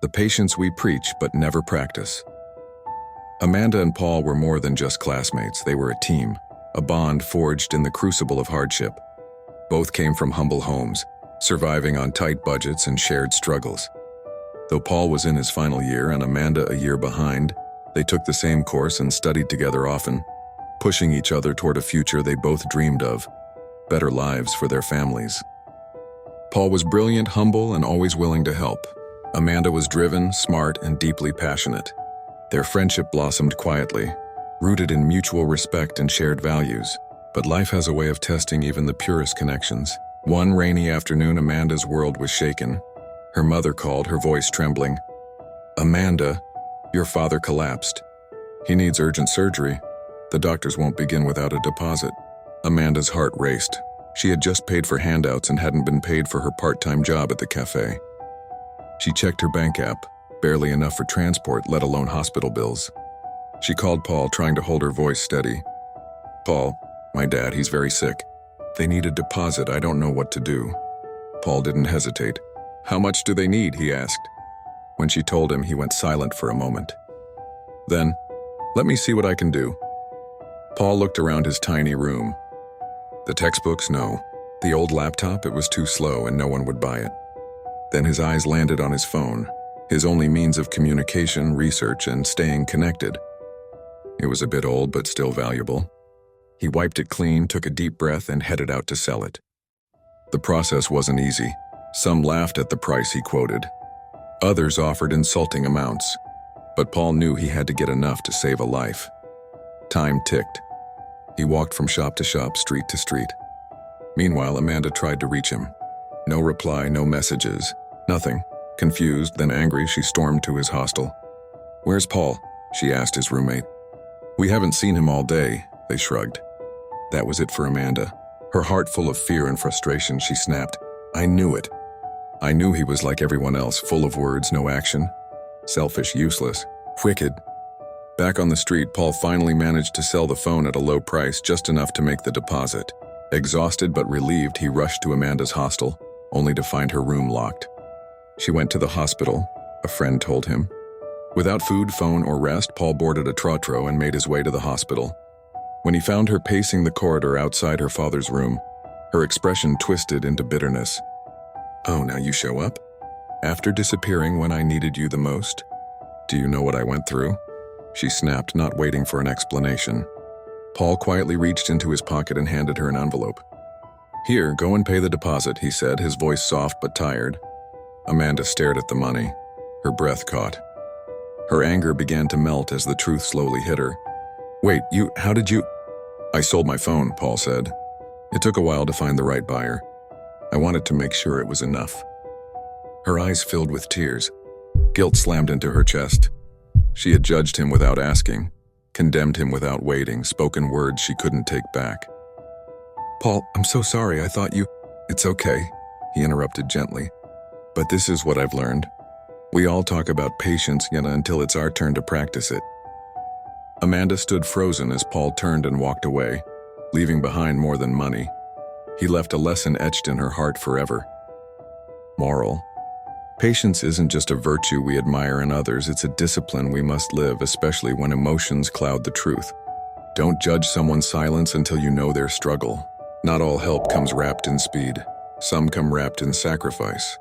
The patience we preach but never practice. Amanda and Paul were more than just classmates. They were a team, a bond forged in the crucible of hardship. Both came from humble homes, surviving on tight budgets and shared struggles. Though Paul was in his final year and Amanda a year behind, they took the same course and studied together often, pushing each other toward a future they both dreamed of, better lives for their families. Paul was brilliant, humble, and always willing to help. Amanda was driven, smart, and deeply passionate. Their friendship blossomed quietly, rooted in mutual respect and shared values. But life has a way of testing even the purest connections. One rainy afternoon, Amanda's world was shaken. Her mother called, her voice trembling. "Amanda, your father collapsed. He needs urgent surgery. The doctors won't begin without a deposit." Amanda's heart raced. She had just paid for handouts and hadn't been paid for her part-time job at the cafe. She checked her bank app, barely enough for transport, let alone hospital bills. She called Paul, trying to hold her voice steady. "Paul, my dad, he's very sick. They need a deposit. I don't know what to do." Paul didn't hesitate. "How much do they need?" he asked. When she told him, he went silent for a moment. Then, "Let me see what I can do." Paul looked around his tiny room. The textbooks, no. The old laptop, it was too slow and no one would buy it. Then his eyes landed on his phone, his only means of communication, research, and staying connected. It was a bit old, but still valuable. He wiped it clean, took a deep breath, and headed out to sell it. The process wasn't easy. Some laughed at the price he quoted. Others offered insulting amounts. But Paul knew he had to get enough to save a life. Time ticked. He walked from shop to shop, street to street. Meanwhile, Amanda tried to reach him. No reply, no messages, nothing. Confused, then angry, she stormed to his hostel. "Where's Paul?" she asked his roommate. "We haven't seen him all day," they shrugged. That was it for Amanda. Her heart full of fear and frustration, she snapped, "I knew it. I knew he was like everyone else, full of words, no action. Selfish, useless, wicked." Back on the street, Paul finally managed to sell the phone at a low price, just enough to make the deposit. Exhausted but relieved, he rushed to Amanda's hostel, only to find her room locked. She went to the hospital, a friend told him. Without food, phone, or rest, Paul boarded a trotro and made his way to the hospital. When he found her pacing the corridor outside her father's room, her expression twisted into bitterness. "Oh, now you show up? After disappearing when I needed you the most? Do you know what I went through?" She snapped, not waiting for an explanation. Paul quietly reached into his pocket and handed her an envelope. "Here, go and pay the deposit," he said, his voice soft but tired. Amanda stared at the money. Her breath caught. Her anger began to melt as the truth slowly hit her. "Wait, how did you—" "I sold my phone," Paul said. "It took a while to find the right buyer. I wanted to make sure it was enough." Her eyes filled with tears. Guilt slammed into her chest. She had judged him without asking, condemned him without waiting, spoken words she couldn't take back. "Paul, I'm so sorry, I thought you—" "It's okay," he interrupted gently. "But this is what I've learned. We all talk about patience, yet until it's our turn to practice it." Amanda stood frozen as Paul turned and walked away, leaving behind more than money. He left a lesson etched in her heart forever. Moral: patience isn't just a virtue we admire in others, it's a discipline we must live, especially when emotions cloud the truth. Don't judge someone's silence until you know their struggle. Not all help comes wrapped in speed. Some come wrapped in sacrifice.